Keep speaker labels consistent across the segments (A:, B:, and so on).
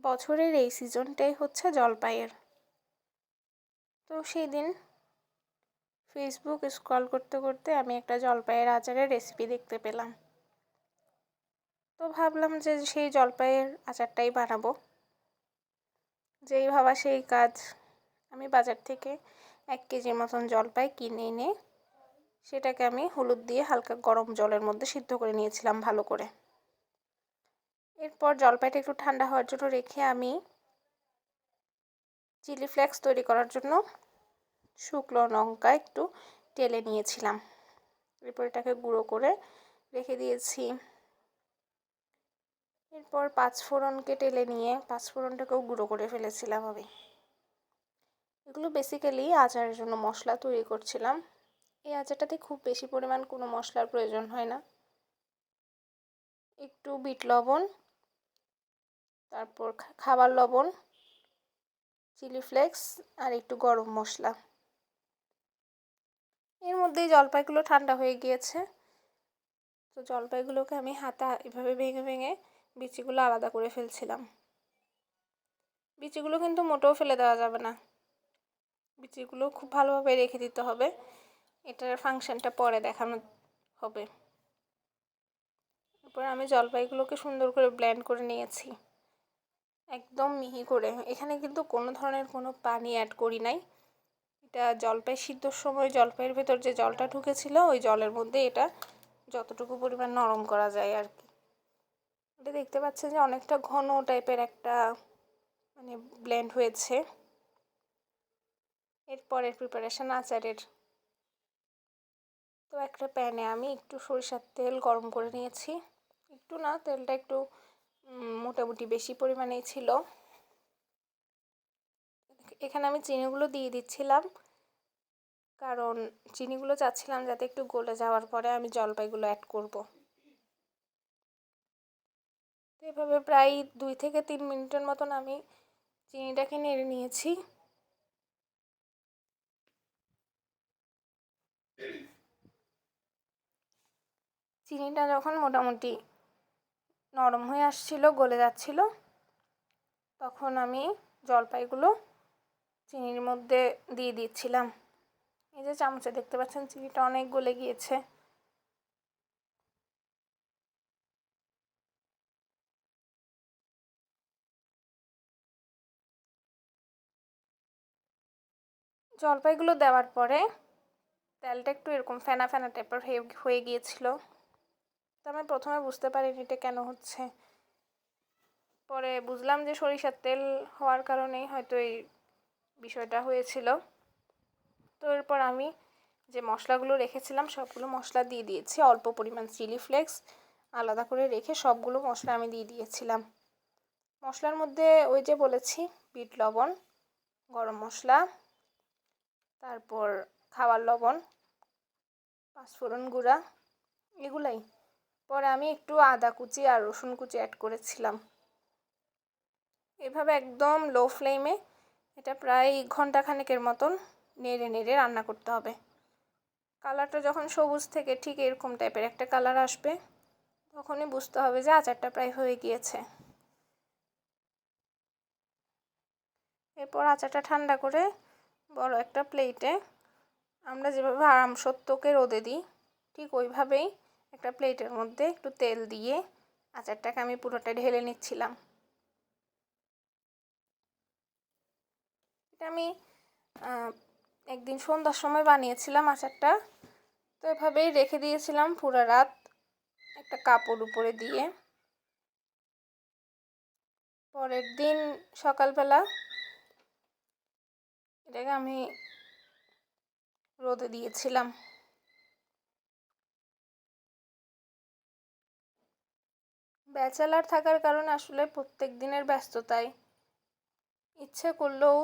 A: বছরের এই সিজনটাই হচ্ছে জলপাইয়ের। তো সেই দিন ফেসবুক স্ক্রল করতে করতে আমি একটা জলপাইয়ের আচারের রেসিপি দেখতে পেলাম। তো ভাবলাম যে সেই জলপাইয়ের আচারটাই বানাবো। যেই ভাবা সেই কাজ। আমি বাজার থেকে 1 কেজির মতন জলপাই কিনে এনে সেটাকে আমি হলুদ দিয়ে হালকা গরম জলের মধ্যে সিদ্ধ করে নিয়েছিলাম ভালো করে। এরপর জলপাইটা একটু ঠান্ডা হওয়ার জন্য রেখে আমি চিলি ফ্লেক্স তৈরি করার জন্য শুকনো লঙ্কা একটু টেলে নিয়েছিলাম। এরপর এটাকে গুঁড়ো করে রেখে দিয়েছি। এরপর 5 ফোড়নকে টেলে নিয়ে 5 ফোড়নটাকেও গুঁড়ো করে ফেলেছিলাম আমি। এগুলো বেসিক্যালি আচারের জন্য মশলা তৈরি করছিলাম। এই আচারটাতে খুব বেশি পরিমাণ কোনো মশলার প্রয়োজন হয় না। একটু বিট লবণ, তারপর খাবার লবণ, চিলি ফ্লেক্স আর একটু গরম মশলা। এর মধ্যেই জলপাইগুলো ঠান্ডা হয়ে গিয়েছে। তো জলপাইগুলোকে আমি হাতে এভাবে ভেঙে ভেঙে বিচিগুলো আলাদা করে ফেলছিলাম। বিচিগুলো কিন্তু মোটেও ফেলে দেওয়া যাবে না। বিচিগুলো খুব ভালোভাবে রেখে দিতে হবে। এটার ফাংশনটা পরে দেখানো হবে। এরপর আমি জলপাইগুলোকে সুন্দর করে ব্লেন্ড করে নিয়েছি, একদম মিহি করে। এখানে কিন্তু কোনো ধরনের কোনো পানি অ্যাড করি নাই। এটা জলপাই সিদ্ধর সময় জলপাইয়ের ভেতর যে জলটা ঢুকেছিল ওই জলের মধ্যে এটা যতটুকু পরিমাণ নরম করা যায় আর কি। এটা দেখতে পাচ্ছেন যে অনেকটা ঘন টাইপের একটা মানে ব্লেন্ড হয়েছে। এরপরের প্রিপারেশন আচারের। তো একটা প্যানে আমি একটু সরিষার তেল গরম করে নিয়েছি। একটু না, তেলটা একটু মোটামুটি বেশি পরিমাণেই ছিল। এখানে আমি চিনিগুলো দিয়ে দিচ্ছিলাম, কারণ চিনিগুলো চাচ্ছিলাম যাতে একটু গলে যাওয়ার পরে আমি জলপাইগুলো অ্যাড করব। তো এভাবে প্রায় 2 থেকে 3 মিনিটের মতন আমি চিনিটাকে নেড়ে নিয়েছি। চিনিটা যখন মোটামুটি নরম হয়ে আসছিল, গলে যাচ্ছিল, তখন আমি জলপাইগুলো চিনির মধ্যে দিয়ে দিচ্ছিলাম। এই যে চামচে দেখতে পাচ্ছেন চিনিটা অনেক গলে গিয়েছে। জলপাইগুলো দেওয়ার পরে তেলটা একটু এরকম ফেনা ফেনা টাইপের হয়ে গিয়েছিল। তো আমি প্রথমে বুঝতে পারিনি এটা কেন হচ্ছে। পরে বুঝলাম যে সরিষার তেল হওয়ার কারণেই হয়তো এই বিষয়টা হয়েছিল। তো এরপর আমি যে মশলাগুলো রেখেছিলাম সবগুলো মশলা দিয়ে দিয়েছি। অল্প পরিমাণ চিলি ফ্লেক্স আলাদা করে রেখে সবগুলো মশলা আমি দিয়ে দিয়েছিলাম। মশলার মধ্যে ওই যে বলেছি বিট লবণ, গরম মশলা, তারপর খাবার লবণ, 5 ফোড়ন গুঁড়া, এগুলাই। পরে আমি একটু আদা কুচি আর রসুন কুচি অ্যাড করেছিলাম। এভাবে একদম লো ফ্লেমে এটা প্রায় ঘন্টাখানেকের মতন নেড়ে নেড়ে রান্না করতে হবে। কালারটা যখন সবুজ থেকে ঠিক এরকম টাইপের একটা কালার আসবে তখনই বুঝতে হবে যে আচারটা প্রায় হয়ে গিয়েছে। এরপর আচারটা ঠান্ডা করে বড় একটা প্লেটে আমরা যেভাবে আমসত্ত্বকে রোদে দিই ঠিক ওইভাবেই একটা প্লেটের মধ্যে একটু তেল দিয়ে আচারটাকে আমি পুরোটা ঢেলে নিচ্ছিলাম। এটা আমি একদিন সন্ধ্যার সময় বানিয়েছিলাম আচারটা। তো এভাবেই রেখে দিয়েছিলাম পুরো রাত একটা কাপড় উপরে দিয়ে। পরের দিন সকালবেলা এটাকে আমি রোদে দিয়েছিলাম। ব্যাচেলার থাকার কারণে আসলে প্রত্যেক দিনের ব্যস্ততায় ইচ্ছে করলেও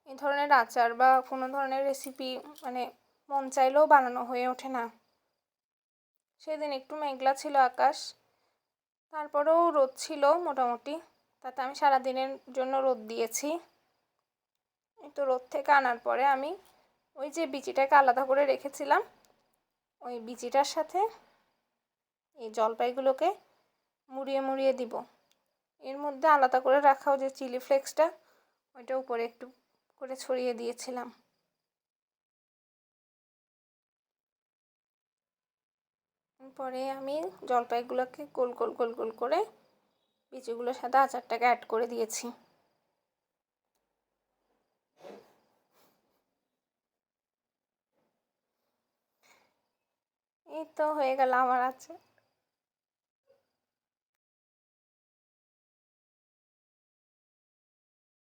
A: এই ধরনের আচার বা কোনো ধরনের রেসিপি মানে মন চাইলেও বানানো হয়ে ওঠে না। সেদিন একটু মেঘলা ছিল আকাশ, তারপরেও রোদ ছিল মোটামুটি। তাতে আমি সারাদিনের জন্য রোদ দিয়েছি। তো রোদ থেকে আনার পরে আমি ওই যে বিচিটাকে আলাদা করে রেখেছিলাম ওই বিচিটার সাথে এই জলপাইগুলোকে মুড়িয়ে মুড়িয়ে দিব। এর মধ্যে আলাদা করে রাখাও যে চিলি ফ্লেক্সটা, ওইটা উপরে একটু করে ছড়িয়ে দিয়েছিলাম। পরে আমি জলপাইগুলোকে গোল গোল গোল গোল করে বিচিগুলোর সাথে আচারটাকে অ্যাড করে দিয়েছি। এই তো হয়ে গেল আমার আচার।